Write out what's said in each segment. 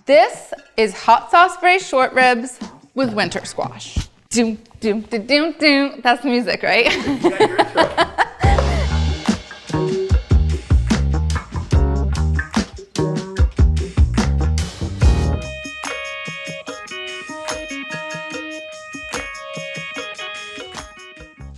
This is hot sauce braised short ribs with winter squash. Doom, doom, doom, doom, doom. That's the music, right?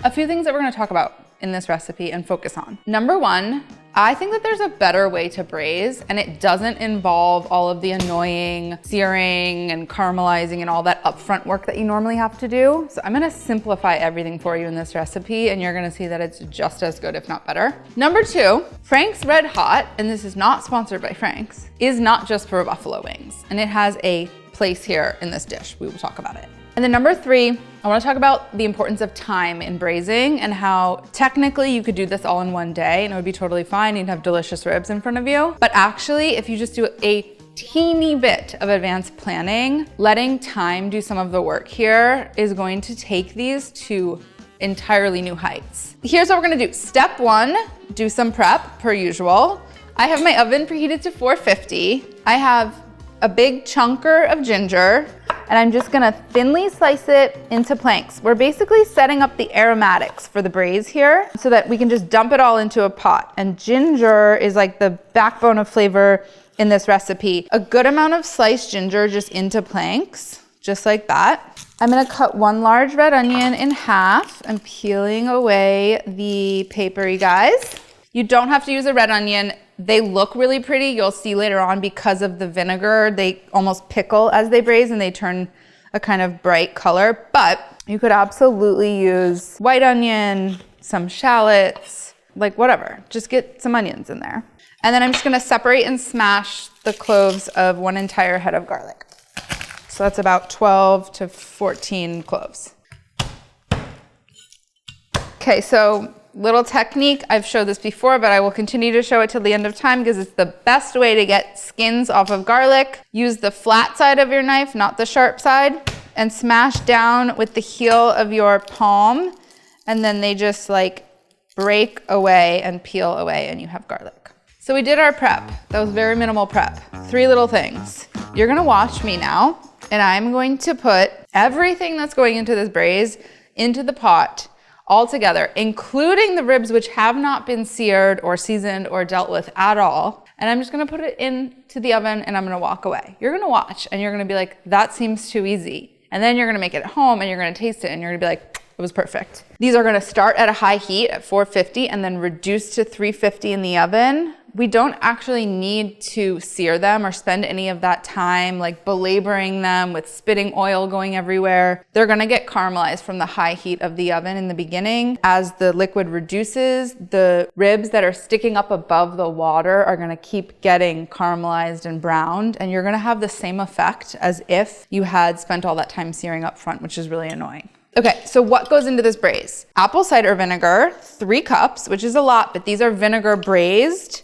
A few things that we're gonna talk about in this recipe and focus on. Number one, I think that there's a better way to braise and it doesn't involve all of the annoying searing and caramelizing and all that upfront work that you normally have to do. So I'm gonna simplify everything for you in this recipe and you're gonna see that it's just as good, if not better. Number two, Frank's RedHot, and this is not sponsored by Frank's, is not just for buffalo wings. And it has a place here in this dish. We will talk about it. And then number three, I wanna talk about the importance of time in braising and how technically you could do this all in one day and it would be totally fine. You'd have delicious ribs in front of you. But actually, if you just do a teeny bit of advanced planning, letting time do some of the work here is going to take these to entirely new heights. Here's what we're gonna do. Step one, do some prep per usual. I have my oven preheated to 450. I have a big chunker of ginger, and I'm just gonna thinly slice it into planks. We're basically setting up the aromatics for the braise here so that we can just dump it all into a pot. And ginger is like the backbone of flavor in this recipe. A good amount of sliced ginger just into planks, just like that. I'm gonna cut one large red onion in half. I'm peeling away the papery guys. You don't have to use a red onion. They look really pretty. You'll see later on because of the vinegar, they almost pickle as they braise and they turn a kind of bright color. But you could absolutely use white onion, some shallots, like whatever. Just get some onions in there. And then I'm just gonna separate and smash the cloves of one entire head of garlic. So that's about 12 to 14 cloves. Okay, so little technique, I've showed this before, but I will continue to show it till the end of time because it's the best way to get skins off of garlic. Use the flat side of your knife, not the sharp side, and smash down with the heel of your palm, and then they just like break away and peel away and you have garlic. So we did our prep. That was very minimal prep. 3 little things. You're gonna watch me now, and I'm going to put everything that's going into this braise into the pot all together, including the ribs which have not been seared or seasoned or dealt with at all. And I'm just gonna put it into the oven and I'm gonna walk away. You're gonna watch and you're gonna be like, that seems too easy. And then you're gonna make it at home and you're gonna taste it and you're gonna be like, it was perfect. These are gonna start at a high heat at 450 and then reduce to 350 in the oven. We don't actually need to sear them or spend any of that time like belaboring them with spitting oil going everywhere. They're gonna get caramelized from the high heat of the oven in the beginning. As the liquid reduces, the ribs that are sticking up above the water are gonna keep getting caramelized and browned, and you're gonna have the same effect as if you had spent all that time searing up front, which is really annoying. Okay, so what goes into this braise? Apple cider vinegar, 3 cups, which is a lot, but these are vinegar braised.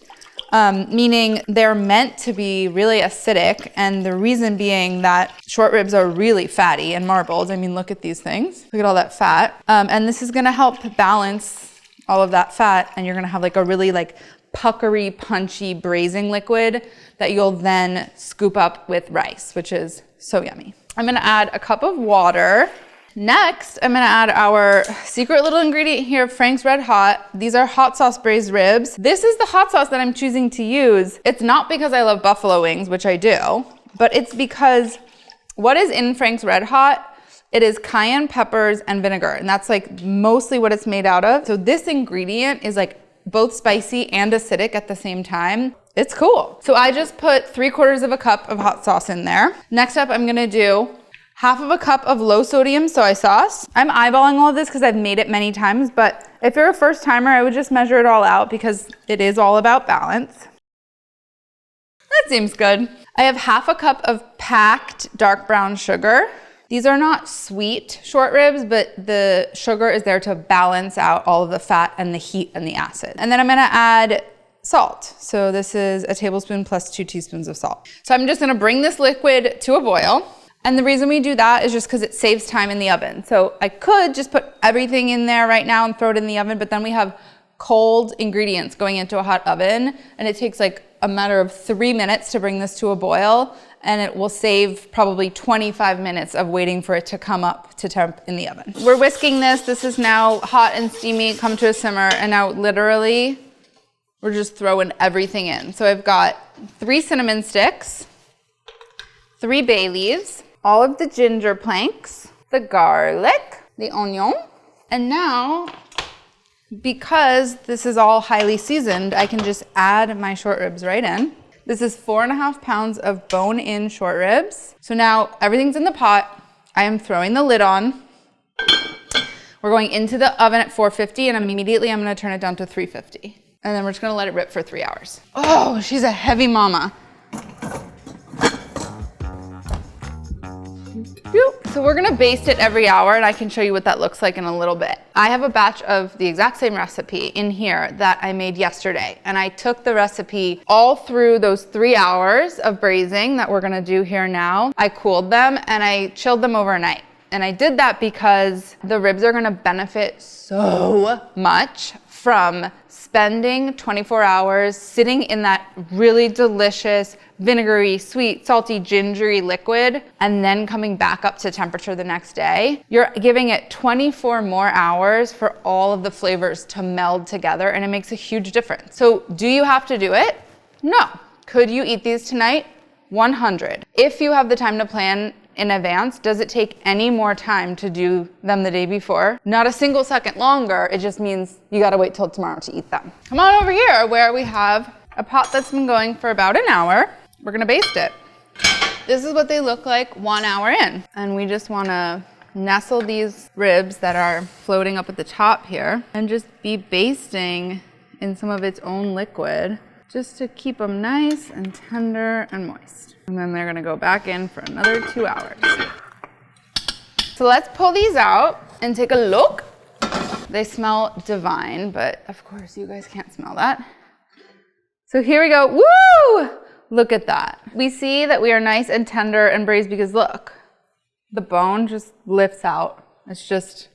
Meaning they're meant to be really acidic, and the reason being that short ribs are really fatty and marbled. I mean, look at these things. Look at all that fat. And this is gonna help balance all of that fat, and you're gonna have like a really like puckery, punchy braising liquid that you'll then scoop up with rice, which is so yummy. I'm gonna add a cup of water. Next, I'm gonna add our secret little ingredient here, Frank's RedHot. These are hot sauce braised ribs. This is the hot sauce that I'm choosing to use. It's not because I love buffalo wings, which I do, but it's because what is in Frank's RedHot, it is cayenne peppers and vinegar, and that's like mostly what it's made out of. So this ingredient is like both spicy and acidic at the same time. It's cool. So I just put 3/4 cup of hot sauce in there. Next up, I'm gonna do 1/2 cup of low sodium soy sauce. I'm eyeballing all of this because I've made it many times, but if you're a first timer, I would just measure it all out because it is all about balance. That seems good. I have 1/2 cup of packed dark brown sugar. These are not sweet short ribs, but the sugar is there to balance out all of the fat and the heat and the acid. And then I'm gonna add salt. So this is a tablespoon plus 2 teaspoons of salt. So I'm just gonna bring this liquid to a boil. And the reason we do that is just because it saves time in the oven. So I could just put everything in there right now and throw it in the oven, but then we have cold ingredients going into a hot oven, and it takes like a matter of 3 minutes to bring this to a boil. and it will save probably 25 minutes of waiting for it to come up to temp in the oven. We're whisking this. This is now hot and steamy, come to a simmer, and now literally we're just throwing everything in. So I've got 3 cinnamon sticks, 3 bay leaves, all of the ginger planks, the garlic, the onion, and now, because this is all highly seasoned, I can just add my short ribs right in. This is 4.5 pounds of bone-in short ribs. So now everything's in the pot. I am throwing the lid on. We're going into the oven at 450, and immediately I'm gonna turn it down to 350. And then we're just gonna let it rip for 3 hours. Oh, she's a heavy mama. So we're gonna baste it every hour, and I can show you what that looks like in a little bit. I have a batch of the exact same recipe in here that I made yesterday, and I took the recipe all through those 3 hours of braising that we're gonna do here now. I cooled them and I chilled them overnight. And I did that because the ribs are gonna benefit so much from spending 24 hours sitting in that really delicious, vinegary, sweet, salty, gingery liquid, and then coming back up to temperature the next day. You're giving it 24 more hours for all of the flavors to meld together, and it makes a huge difference. So do you have to do it? No. Could you eat these tonight? 100. If you have the time to plan in advance, does it take any more time to do them the day before? Not a single second longer. It just means you gotta wait till tomorrow to eat them. Come on over here where we have a pot that's been going for about an hour. We're gonna baste it. This is what they look like 1 hour in. And we just wanna nestle these ribs that are floating up at the top here and just be basting in some of its own liquid just to keep them nice and tender and moist. And then they're gonna go back in for another 2 hours. So let's pull these out and take a look. They smell divine, but of course you guys can't smell that. So here we go, woo! Look at that. We see that we are nice and tender and braised because look, the bone just lifts out. It's just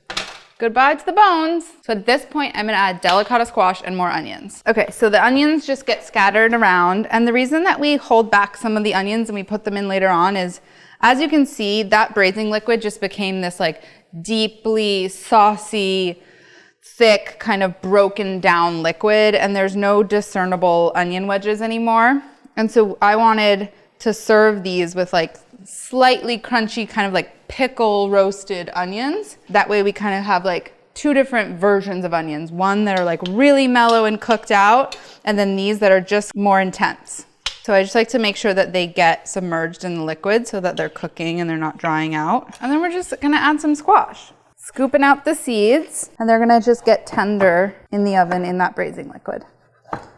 goodbye to the bones. So at this point, I'm gonna add delicata squash and more onions. Okay, so the onions just get scattered around. And the reason that we hold back some of the onions and we put them in later on is, as you can see, that braising liquid just became this like deeply saucy, thick, kind of broken down liquid, and there's no discernible onion wedges anymore. And so I wanted to serve these with like slightly crunchy, kind of like pickle roasted onions. That way we kind of have like 2 different versions of onions. One that are like really mellow and cooked out, and then these that are just more intense. So I just like to make sure that they get submerged in the liquid so that they're cooking and they're not drying out. And then we're just gonna add some squash. Scooping out the seeds, and they're gonna just get tender in the oven in that braising liquid.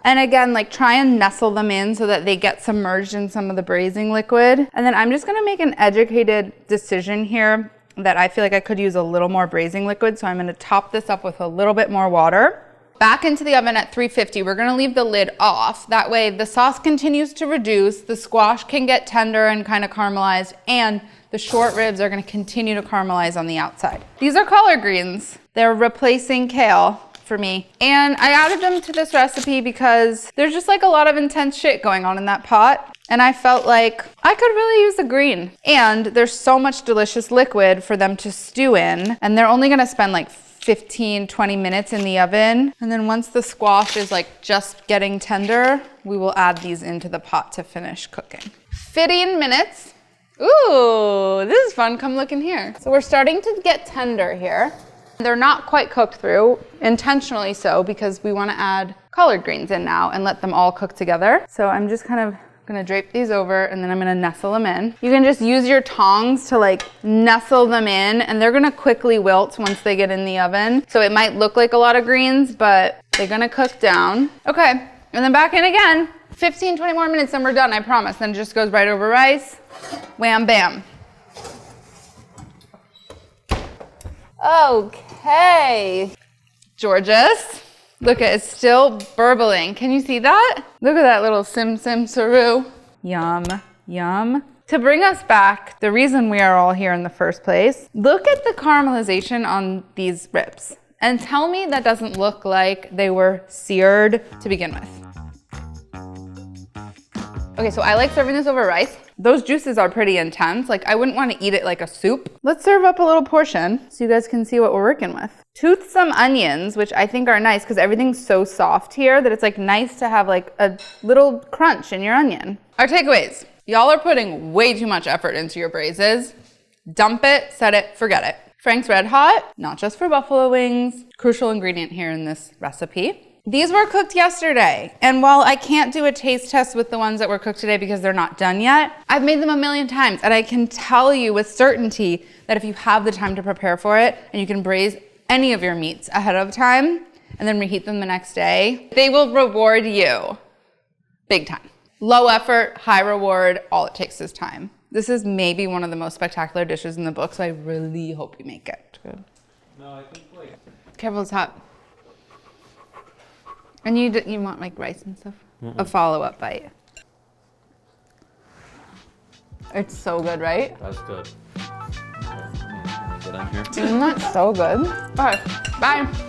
And again, like try and nestle them in so that they get submerged in some of the braising liquid. And then I'm just gonna make an educated decision here that I feel like I could use a little more braising liquid. So I'm gonna top this up with a little bit more water. Back into the oven at 350, we're gonna leave the lid off. That way the sauce continues to reduce, the squash can get tender and kind of caramelized, and the short ribs are gonna continue to caramelize on the outside. These are collard greens. They're replacing kale for me. And I added them to this recipe because there's just like a lot of intense shit going on in that pot. And I felt like I could really use a green. And there's so much delicious liquid for them to stew in. And they're only gonna spend like 15, 20 minutes in the oven. And then once the squash is like just getting tender, we will add these into the pot to finish cooking. 15 minutes. Ooh, this is fun, come look in here. So we're starting to get tender here. They're not quite cooked through, intentionally so, because we want to add collard greens in now and let them all cook together. So I'm just kind of gonna drape these over, and then I'm gonna nestle them in. You can just use your tongs to like nestle them in, and they're gonna quickly wilt once they get in the oven. So it might look like a lot of greens, but they're gonna cook down. Okay, and then back in again. 15, 20 more minutes and we're done, I promise. Then it just goes right over rice. Wham, bam. Okay, Georges, look at it's still burbling. Can you see that? Look at that little sim saru. Yum, yum. To bring us back, the reason we are all here in the first place, look at the caramelization on these ribs and tell me that doesn't look like they were seared to begin with. Okay, so I like serving this over rice. Those juices are pretty intense. Like I wouldn't want to eat it like a soup. Let's serve up a little portion so you guys can see what we're working with. Toothsome onions, which I think are nice because everything's so soft here that it's like nice to have like a little crunch in your onion. Our takeaways. Y'all are putting way too much effort into your braises. Dump it, set it, forget it. Frank's RedHot, not just for buffalo wings, crucial ingredient here in this recipe. These were cooked yesterday, and while I can't do a taste test with the ones that were cooked today because they're not done yet, I've made them a million times, and I can tell you with certainty that if you have the time to prepare for it, and you can braise any of your meats ahead of time, and then reheat them the next day, they will reward you big time. Low effort, high reward, all it takes is time. This is maybe one of the most spectacular dishes in the book, so I really hope you make it. Good. No, I think like... Careful, it's hot. And you want like rice and stuff? A follow-up bite. It's so good, right? That's good. Okay, get on here. Isn't that so good? All right, bye.